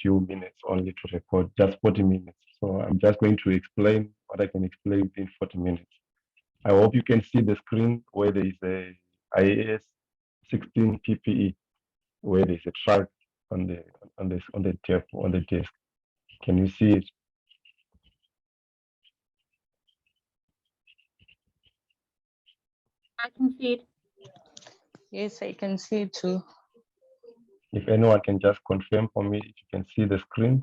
few minutes only to record, just 40 minutes. So I'm just going to explain what I can explain within 40 minutes. I hope you can see the screen where there is a IAS 16 PPE, where there is a track on the desk. Can you see it? I can see it. Yes, I can see it too. If anyone can just confirm for me if you can see the screen.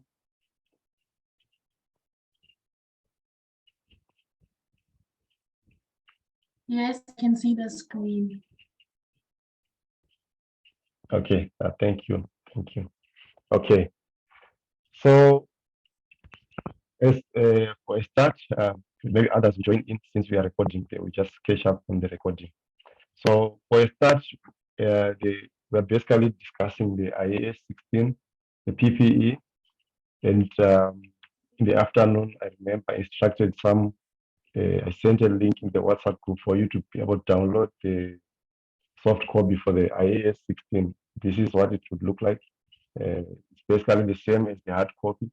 Yes, I can see the screen. Okay, thank you. Okay, so as for a start, maybe others will join in since we are recording. They will just catch up on the recording. So for a start, we're basically discussing the IAS 16, the PPE, and in the afternoon, I remember I instructed some. I sent a link in the WhatsApp group for you to be able to download the soft copy for the IAS 16. This is what it would look like. It's basically the same as the hard copy,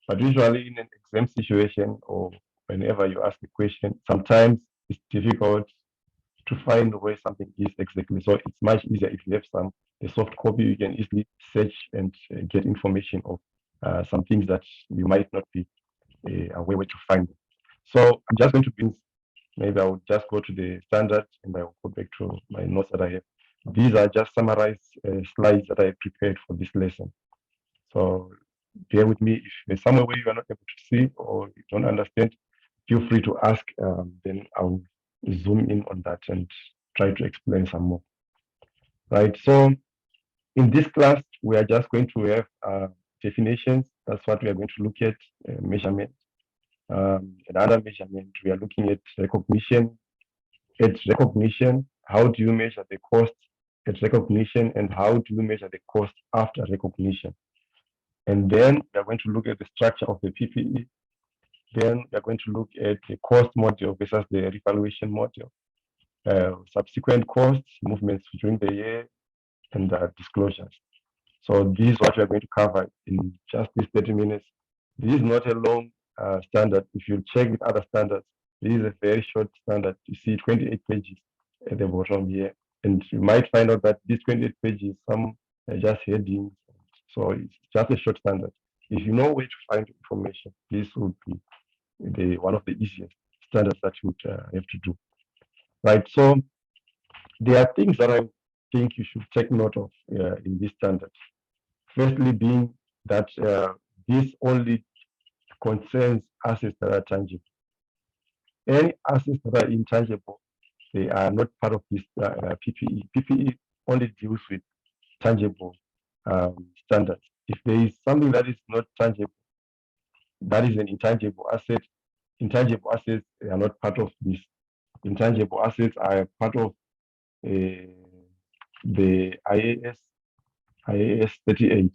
but usually in an exam situation or whenever you ask a question, sometimes it's difficult to find where something is exactly. So it's much easier if you have a soft copy. You can easily search and get information of some things that you might not be aware where to find them. So I'm just going to be, maybe I will just go to the standard and I will go back to my notes that I have. These are just summarized slides that I prepared for this lesson. So bear with me. If there's somewhere where you are not able to see or you don't understand, feel free to ask. Then I'll zoom in on that and try to explain some more. Right. So in this class, we are just going to have definitions. That's what we are going to look at, measurement. Another measurement, we are looking at recognition. At recognition, how do you measure the cost at recognition and how do you measure the cost after recognition? And then we are going to look at the structure of the PPE. Then we are going to look at the cost module versus the revaluation module. Subsequent costs, movements during the year, and disclosures. So this is what we are going to cover in just these 30 minutes. This is not a long standard. If you check with other standards, this is a very short standard. You see 28 pages at the bottom here. And you might find out that these 28 pages, some are just headings. So it's just a short standard. If you know where to find information, this would be one of the easiest standards that you would have to do. Right. So there are things that I think you should take note of in this standard. Firstly, being that this only concerns assets that are tangible. Any assets that are intangible, they are not part of this PPE. PPE only deals with tangible standards. If there is something that is not tangible, that is an intangible asset. Intangible assets are not part of this. Intangible assets are part of the IAS 38.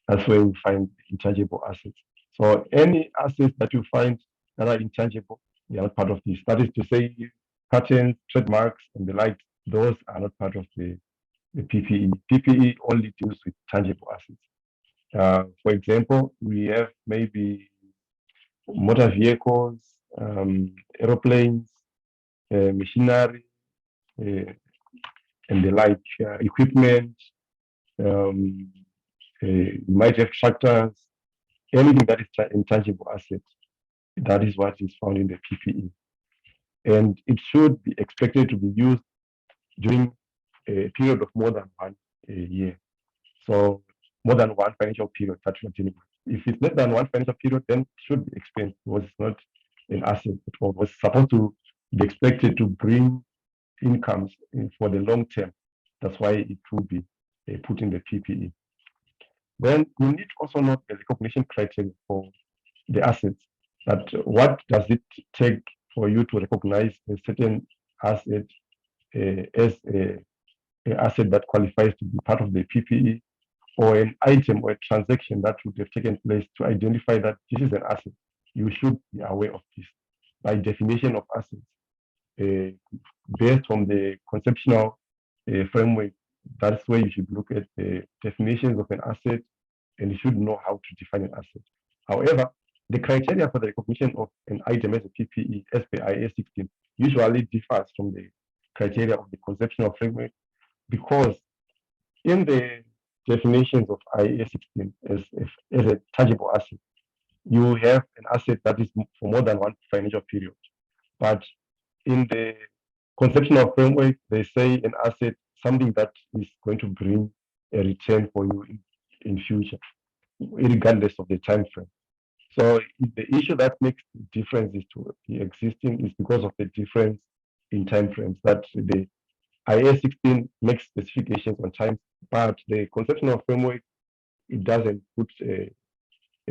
That's where we find intangible assets. So any assets that you find that are intangible, they are not part of this. That is to say, patents, trademarks, and the like, those are not part of the PPE. PPE only deals with tangible assets. For example, we have maybe motor vehicles, aeroplanes, machinery, and the like, equipment. You might have tractors, anything that is intangible asset. That is what is found in the PPE. And it should be expected to be used during a period of more than 1 year. So more than one financial period that you're dealing with. If it's less than one financial period, then it should be expensed because it's not an asset at all. It was supposed to be expected to bring incomes for the long term. That's why it will be put in the PPE. Then you need to also note the recognition criteria for the assets. That what does it take for you to recognize a certain asset as an asset that qualifies to be part of the PPE, or an item or a transaction that would have taken place to identify that this is an asset. You should be aware of this. By definition of assets, based on the conceptual framework, that's where you should look at the definitions of an asset and you should know how to define an asset. However, the criteria for the recognition of an item as a PPE as per IA16 usually differs from the criteria of the conceptual framework, because in the definitions of IA16 as a tangible asset, you have an asset that is for more than one financial period. But in the conceptual framework, they say an asset, something that is going to bring a return for you in future, regardless of the time frame. So the issue that makes differences to the existing is because of the difference in time frames, that the IA16 makes specifications on time, but the conceptual framework, it doesn't put a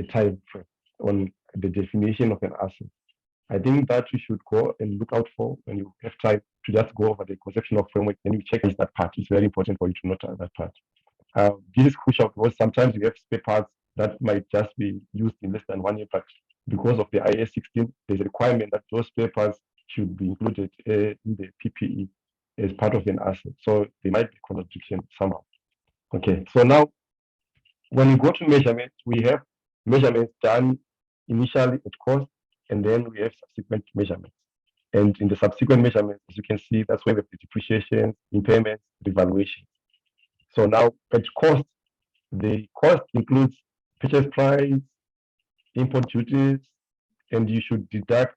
time frame on the definition of an asset. I think that you should go and look out for when you have time to just go over the conceptual framework and you check that part. It's very important for you to note that part. This is crucial because sometimes you have spare parts that might just be used in less than 1 year, but because of the IA16, there's a requirement that those spare parts should be included in the PPE as part of an asset. So there might be contradiction somehow. Okay, so now when you go to measurements, we have measurements done initially at cost, and then we have subsequent measurements. And in the subsequent measurements, as you can see, that's where we have the depreciation, impairments, revaluation. So now at cost, the cost includes purchase price, import duties, and you should deduct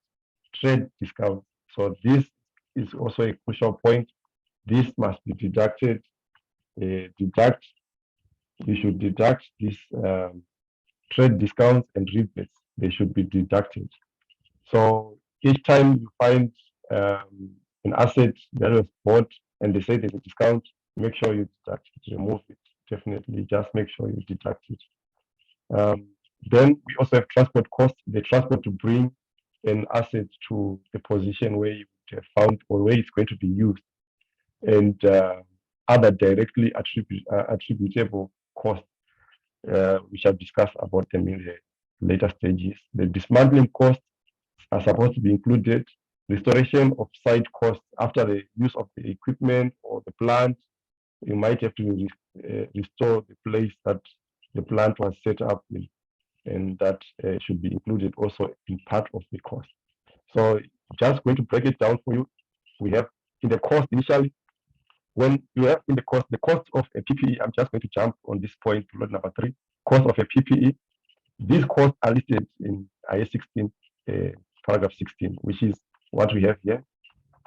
trade discounts. So this is also a crucial point. This must be deducted. You should deduct this trade discounts and rebates. They should be deducted. So each time you find an asset that was bought and they say there's a discount, make sure you deduct it, remove it. Definitely just make sure you deduct it. Then we also have transport costs, the transport to bring an asset to the position where you have found or where it's going to be used, and other directly attributable costs. We shall discuss about them in the later stages. The dismantling costs are supposed to be included. Restoration of site costs after the use of the equipment or the plant. You might have to restore the place that the plant was set up in, and that should be included also in part of the cost. So just going to break it down for you. We have in the cost initially, when you have in the cost of a PPE, I'm just going to jump on this point, bullet number 3, cost of a PPE. These costs are listed in IA16, paragraph 16, which is what we have here,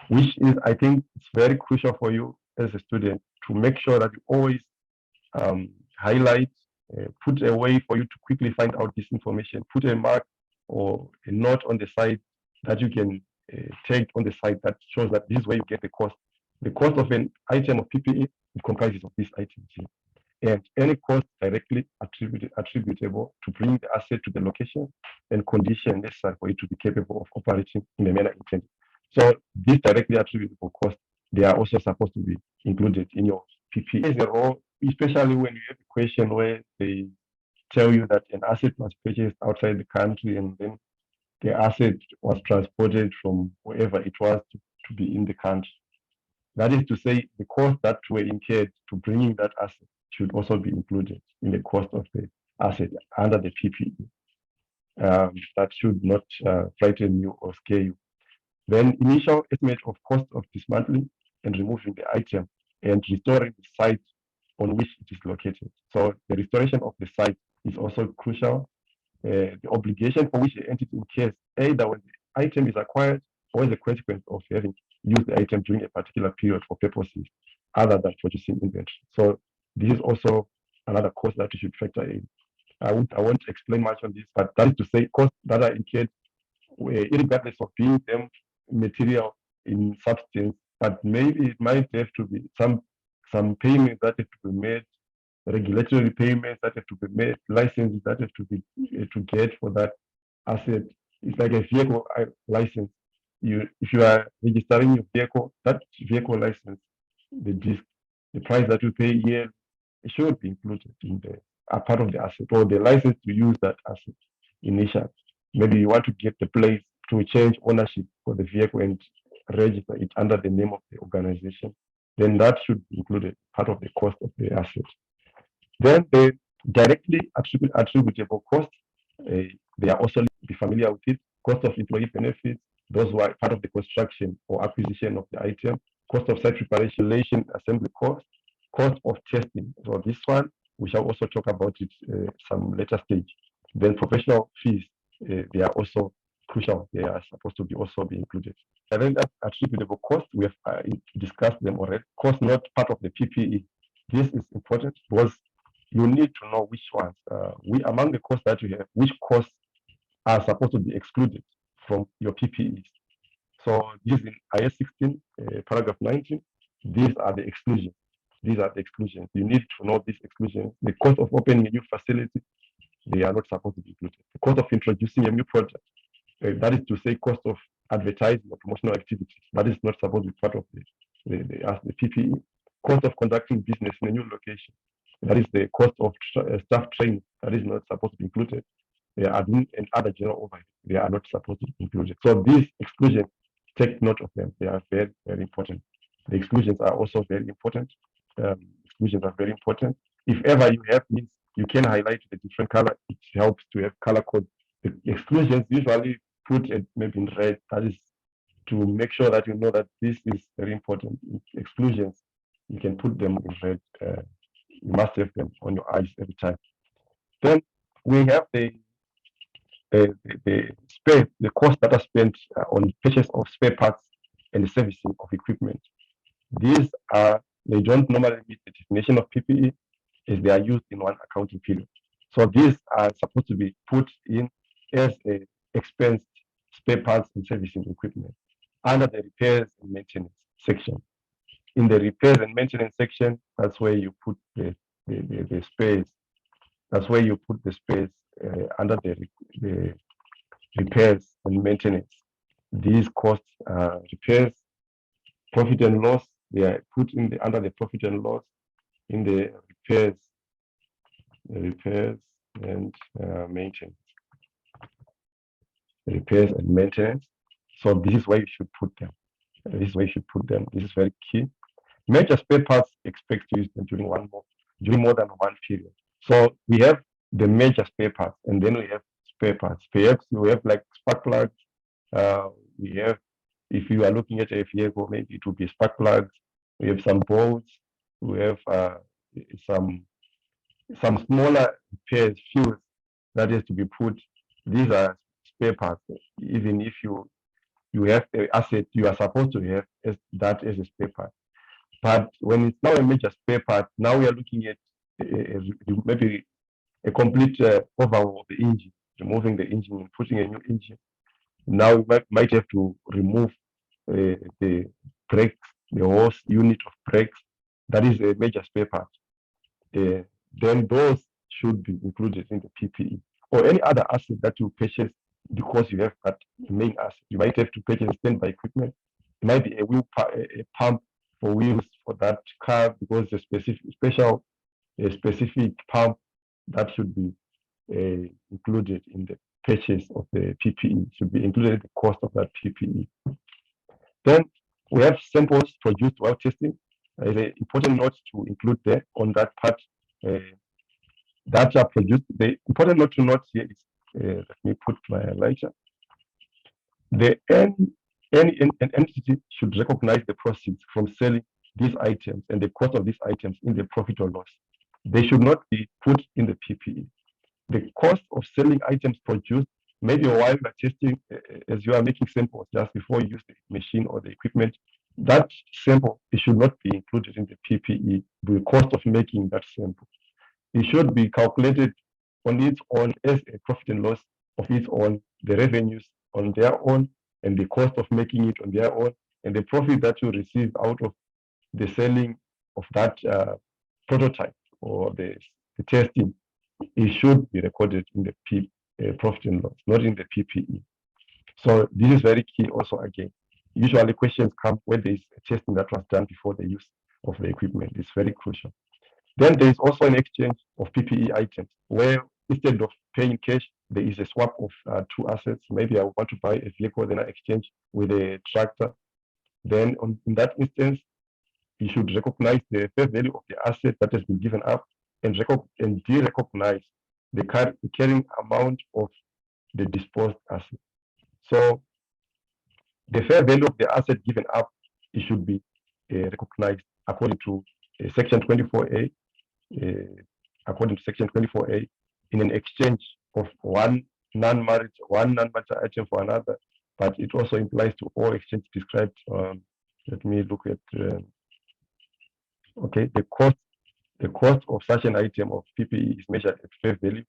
which is, I think, it's very crucial for you as a student to make sure that you always highlight, put a way for you to quickly find out this information, put a mark or a note on the side that you can take on the side that shows that this is where you get the cost. The cost of an item of PPE, it comprises of these items here. And any cost directly attributable to bring the asset to the location and condition necessary for it to be capable of operating in the manner intended. So these directly attributable costs, they are also supposed to be included in your PPE, especially when you have a question where they tell you that an asset was purchased outside the country and then the asset was transported from wherever it was to be in the country. That is to say, the costs that were incurred to bringing that asset should also be included in the cost of the asset under the PPE. That should not frighten you or scare you. Then initial estimate of cost of dismantling and removing the item and restoring the site on which it is located. So the restoration of the site is also crucial. The obligation for which the entity incurs either when the item is acquired or as a consequence of having used the item during a particular period for purposes other than purchasing inventory. So this is also another cost that you should factor in. I won't explain much on this, but that is to say costs that are incurred regardless of being them material in substance, but maybe it might have to be some payments that have to be made, regulatory payments that have to be made, licenses that have to be to get for that asset. It's like a vehicle license. If you are registering your vehicle, that vehicle license, the price that you pay here, it should be included in a part of the asset or the license to use that asset initially. Maybe you want to get the place to change ownership for the vehicle and register it under the name of the organization, then that should be included part of the cost of the asset. Then the Directly attributable costs, they are also be familiar with it. Cost of employee benefits, those who are part of the construction or acquisition of the item. Cost of site preparation, assembly cost, cost of testing. So this one, we shall also talk about it some later stage. Then professional fees, they are also crucial. They are supposed to be also be included. And then attributable cost, we have discussed them already. Cost not part of the PPE. This is important because you need to know which ones, among the costs that you have, which costs are supposed to be excluded from your PPEs. So this in IS 16, paragraph 19, these are the exclusions. These are the exclusions. You need to know these exclusions. The cost of opening a new facility, they are not supposed to be included. The cost of introducing a new project, that is to say, cost of advertising or promotional activities, that is not supposed to be part of the PPE. Cost of conducting business in a new location, that is the cost of staff training, that is not supposed to be included. Admin and other general overhead, they are not supposed to be included. So these exclusions, take note of them. They are very, very important. The exclusions are also very important. Exclusions are very important. If ever you have these, you can highlight the different color. It helps to have color code. The exclusions usually put it maybe in red. That is to make sure that you know that this is very important. Exclusions, you can put them in red. You must have them on your eyes every time. Then we have the spare, the cost that are spent on purchase of spare parts and the servicing of equipment. These are, they don't normally meet the definition of PPE as they are used in one accounting period. So these are supposed to be put in as a expense spare parts and servicing equipment under the repairs and maintenance section. In the repairs and maintenance section, that's where you put the space. That's where you put the space under the repairs and maintenance. These costs are repairs, profit and loss. They are put in under the profit and loss in the repairs and maintenance. Repairs and maintenance. So this is where you should put them. This is where you should put them. This is very key. Major spare parts, expect to use them during more than one period. So we have the major spare parts, and then we have spare parts. Perhaps we have like spark plugs. We have, if you are looking at a vehicle, maybe it will be spark plugs. We have some bolts. We have some smaller repairs, fuels that has to be put. These are spare parts. Even if you have an asset, you are supposed to have that as a spare part. But when it's now a major spare part, now we are looking at maybe a complete overhaul of the engine, removing the engine and putting a new engine. Now we might have to remove the brakes, the whole unit of brakes. That is a major spare part. Then those should be included in the PPE. Or any other asset that you purchase because you have that main asset. You might have to purchase standby equipment. It might be a pump for wheels for that car because a specific pump that should be included in the purchase of the PPE, should be included in the cost of that PPE. Then we have samples produced while testing. There's an important note to include there on that part that are produced. The important note to note here is, let me put my highlighter. An entity should recognize the proceeds from selling these items and the cost of these items in the profit or loss. They should not be put in the PPE. The cost of selling items produced, maybe while you're testing, as you are making samples just before you use the machine or the equipment, that sample, it should not be included in the PPE, the cost of making that sample. It should be calculated on its own as a profit and loss of its own, the revenues on their own, and the cost of making it on their own, and the profit that you receive out of the selling of that prototype or the testing, it should be recorded in the profit and loss, not in the PPE. So this is very key also again. Usually questions come when there is a testing that was done before the use of the equipment. It's very crucial. Then there is also an exchange of PPE items where instead of paying cash, there is a swap of two assets. Maybe I want to buy a vehicle, then I exchange with a tractor. Then in that instance, you should recognize the fair value of the asset that has been given up and de-recognize the carrying amount of the disposed asset. So the fair value of the asset given up, it should be recognized according to section 24A, according to section 24A, in an exchange of one non-marriage item for another, but it also implies to all exchange described. Let me look at okay, the cost of such an item of PPE is measured at fair value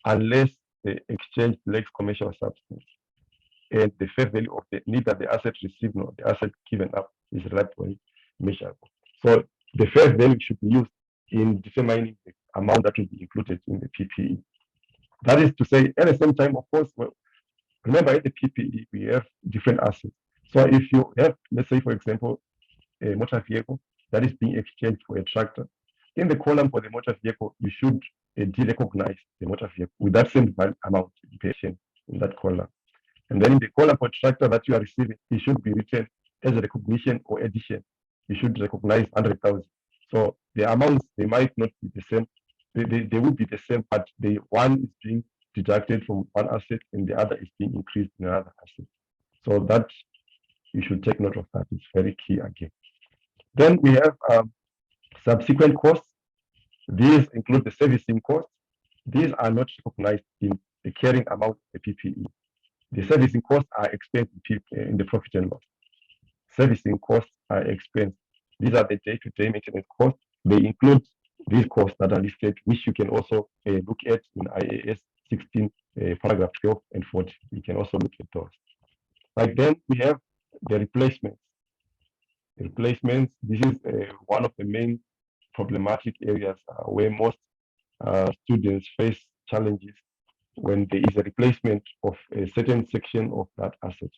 unless the exchange lacks commercial substance and the fair value of neither the asset received nor the asset given up is reliably measurable. So the fair value should be used in determining the amount that will be included in the PPE. That is to say, at the same time, of course, well, remember in the PPE, we have different assets. So if you have, let's say, for example, a motor vehicle that is being exchanged for a tractor, in the column for the motor vehicle, you should de-recognize the motor vehicle with that same amount in that column. And then in the column for tractor that you are receiving, it should be written as a recognition or addition. You should recognize 100,000. So the amounts, they might not be the same. They will be the same, but the one is being deducted from one asset and the other is being increased in another asset. So that you should take note of that. It's very key again. Then we have subsequent costs. These include the servicing costs. These are not recognized in the carrying amount of the PPE. The servicing costs are expensed in the profit and loss. Servicing costs are expensed. These are the day-to-day maintenance costs. They include these costs that are listed, which you can also look at in IAS 16, paragraph 12 and 40. You can also look at those. Like then we have the replacements. The replacements, this is one of the main problematic areas where most students face challenges when there is a replacement of a certain section of that asset.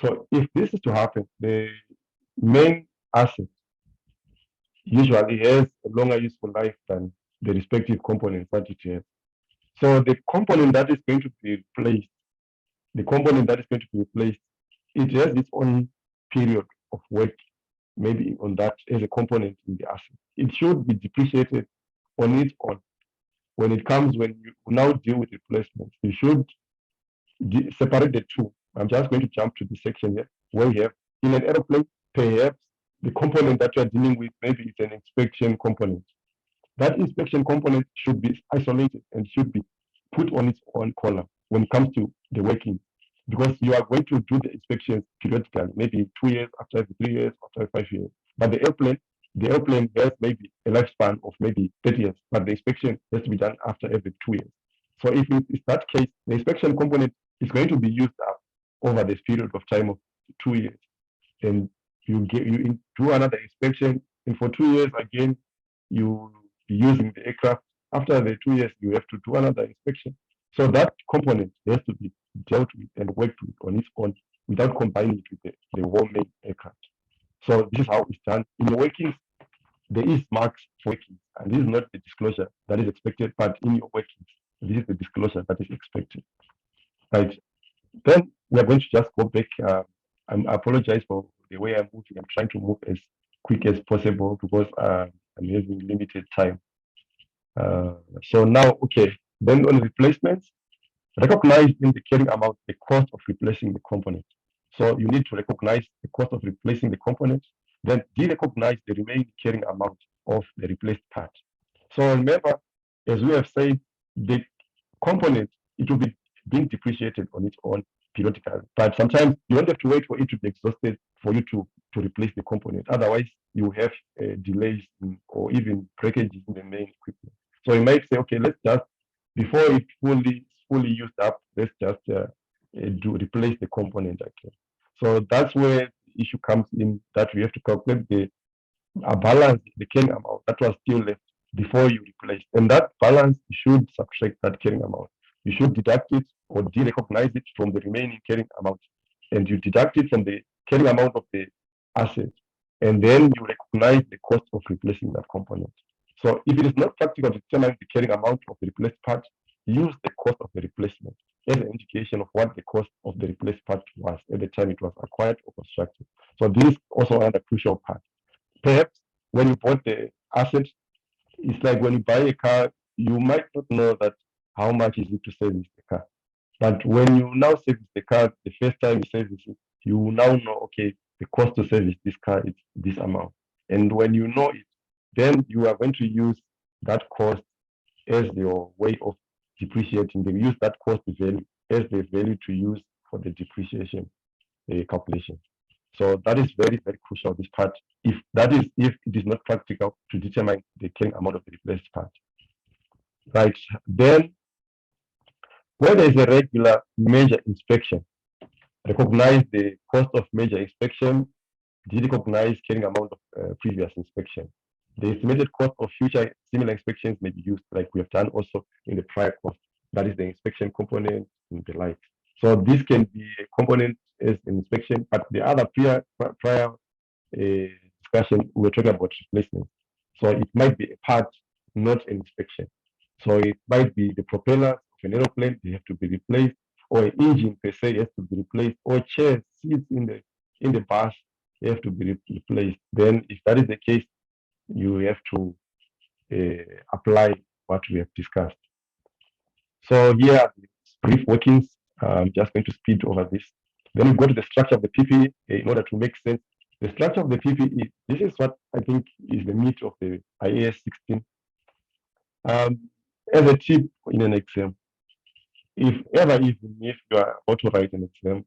So if this is to happen, the main asset usually has a longer useful life than the respective components that it has. So the component that is going to be replaced, it has its own period of work, maybe on that as a component in the asset. It should be depreciated on its own. When you now deal with replacements, you should separate the two. I'm just going to jump to the section here where we have in an aeroplane, perhaps the component that you are dealing with, maybe it's an inspection component. That inspection component should be isolated and should be put on its own column when it comes to the working, because you are going to do the inspections periodically, maybe 2 years, after every 3 years, after 5 years. But the airplane has maybe a lifespan of maybe 30 years, but the inspection has to be done after every 2 years. So if it's that case, the inspection component is going to be used up over this period of time of 2 years. And you do another inspection, and for 2 years again, you be using the aircraft. After the 2 years, you have to do another inspection. So that component has to be dealt with and worked with on its own without combining it with the whole main aircraft. So this is how it's done. In the workings, there is marks for workings, and this is not the disclosure that is expected, but in your workings, this is the disclosure that is expected. Right. Then we are going to just go back. I apologize for the way I'm moving. I'm trying to move as quick as possible because I'm having limited time. So now, okay, then on replacements, recognize in the carrying amount the cost of replacing the component. So you need to recognize the cost of replacing the component, then de-recognize the remaining carrying amount of the replaced part. So remember, as we have said, the component, it will be being depreciated on its own periodically. But sometimes you don't have to wait for it to be exhausted for you to replace the component. Otherwise, you have delays or even breakages in the main equipment. So you might say, okay, let's just, before it fully used up, let's just replace the component again. So that's where the issue comes in, that we have to calculate a balance, the carrying amount that was still left before you replace. And that balance, you should subtract that carrying amount. You should deduct it or de-recognize it from the remaining carrying amount. And you deduct it from the carrying amount of the asset. And then you recognize the cost of replacing that component. So if it is not practical to determine the carrying amount of the replaced part, use the cost of the replacement as an indication of what the cost of the replaced part was at the time it was acquired or constructed. So this is also another crucial part. Perhaps when you bought the asset, it's like when you buy a car, you might not know that how much is it to service the car. But when you now service the car, the first time you service it, you now know, okay, the cost to service this car is this amount. And when you know it, then you are going to use that cost as your way of depreciating. They use that cost value as the value to use for the depreciation calculation. So that is very, very crucial, this part. If it is not practical to determine the carrying amount of the replaced part. Right. Then when there is a regular major inspection, recognize the cost of major inspection, derecognize carrying amount of previous inspection. The estimated cost of future similar inspections may be used, like we have done also in the prior cost. That is the inspection component and the like. So this can be a component as an inspection, but the other prior discussion, we were talking about replacement. So it might be a part, not an inspection. So it might be the propeller of an aeroplane, they have to be replaced, or an engine per se has to be replaced, or chairs, seats in the bus, they have to be replaced. Then if that is the case, you have to apply what we have discussed. So here are the brief workings. I'm just going to speed over this. Then we go to the structure of the PPE in order to make sense. The structure of the PPE, this is what I think is the meat of the IAS 16. As a tip in an exam, if you are about to write an exam,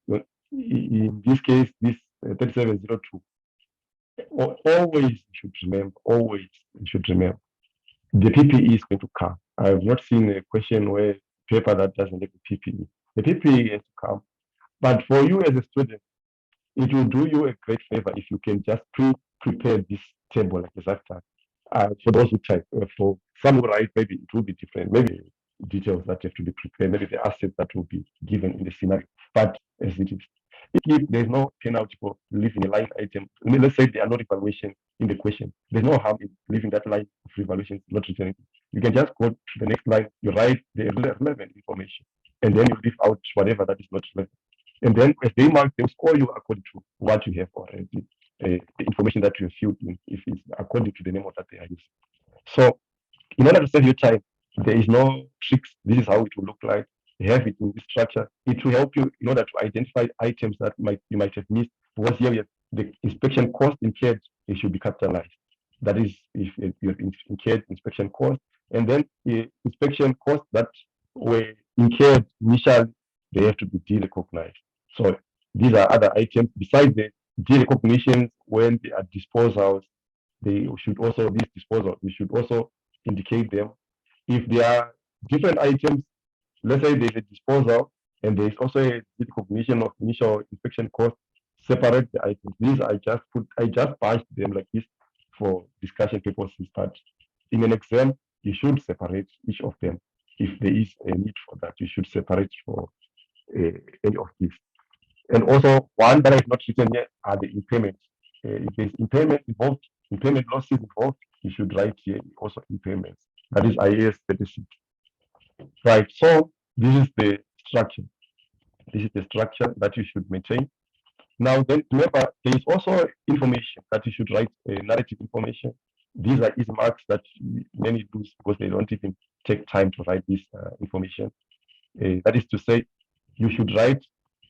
in this case, this 3702, always you should remember, the PPE is going to come. I have not seen a question where paper that doesn't have a PPE. The PPE has to come. But for you as a student, it will do you a great favor if you can just prepare this table like exactly. For those who type, for some who write, maybe it will be different. Maybe details that have to be prepared, maybe the assets that will be given in the scenario. But as it is, if there's no penalty for leaving a line item, let's say there are no evaluation in the question, there's no harm in leaving that line of evaluation not written. You can just go to the next line, you write the relevant information, and then you leave out whatever that is not relevant. And then as they mark, they'll score you according to what you have already, the information that you have filled in, if it's according to the memo that they are using. So in order to save your time, there is no tricks. This is how it will look like. You have it in this structure. It will help you in order to identify items that you might have missed. Because here we have the inspection cost incurred, it should be capitalized. That is, if you have incurred inspection cost, and then the inspection costs that were incurred initially, they have to be derecognized. So these are other items besides the derecognition when they are disposals. They should also, this disposal, we should also indicate them. If there are different items, let's say there's a disposal and there's also a recognition of initial inspection cost, separate the items. These I just patched them like this for discussion purposes, but in an exam, you should separate each of them. If there is a need for that, you should separate for any of these. And also, one that is not written here are the impairments. If there's impairment involved, impairment losses involved, you should write here also impairments. That is IAS 36. Right, so this is the structure. This is the structure that you should maintain. Now, then remember, there is also information that you should write, narrative information. These are easy marks that many do because they don't even take time to write this information. That is to say, you should write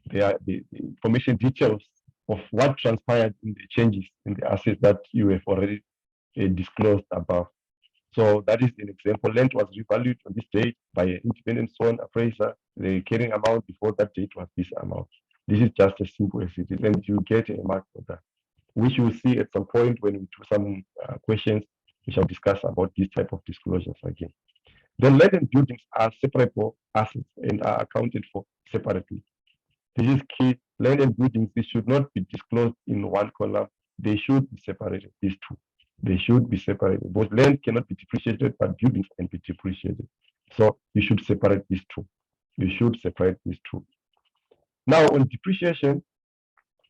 the information details of what transpired in the changes in the assets that you have already disclosed above. So that is an example. Land was revalued on this date by an independent sworn appraiser. The carrying amount before that date was this amount. This is just as simple as it is, and you get a mark for that, which you will see at some point when we do some questions. We shall discuss about this type of disclosures again. Then land and buildings are separable assets and are accounted for separately. This is key. Land and buildings, they should not be disclosed in one column. They should be separated, these two. They should be separated. Both land cannot be depreciated, but buildings can be depreciated. So you should separate these two. You should separate these two. Now, on depreciation,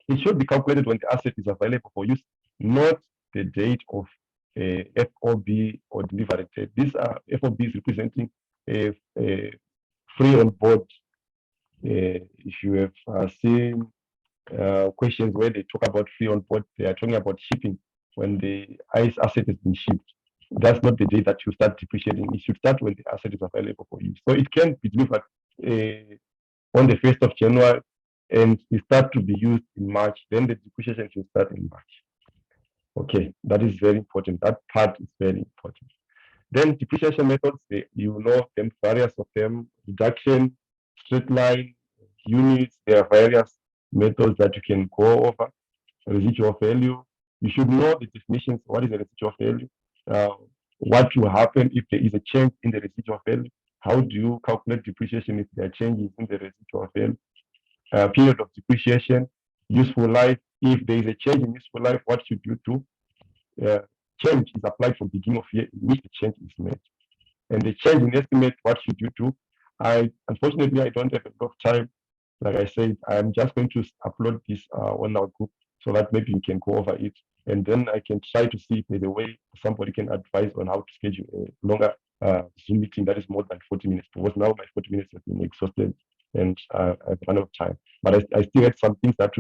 it should be calculated when the asset is available for use, not the date of FOB or delivery date. These are FOBs representing a free on board. If you have seen questions where they talk about free on board, they are talking about shipping when the ICE asset has been shipped. that's not the day that you start depreciating. It should start when the asset is available for you. So it can be delivered on the 1st of January and it start to be used in March. Then the depreciation should start in March. Okay, that is very important. That part is very important. Then depreciation methods, you know them, various of them, reduction, straight line, units, there are various methods that you can go over. Residual value, you should know the definitions. What is a residual value? What will happen if there is a change in the residual value? How do you calculate depreciation if there are changes in the residual value? Period of depreciation, useful life. If there is a change in useful life, what should you do? Change is applied from beginning of year in which the change is made. And the change in estimate, what should you do? Unfortunately, I don't have a lot of time. Like I said, I'm just going to upload this on our group so that maybe you can go over it. And then I can try to see if there's a way somebody can advise on how to schedule a longer Zoom meeting that is more than 40 minutes. Because now my 40 minutes have been exhausted and I've run out of time. But I still had some things that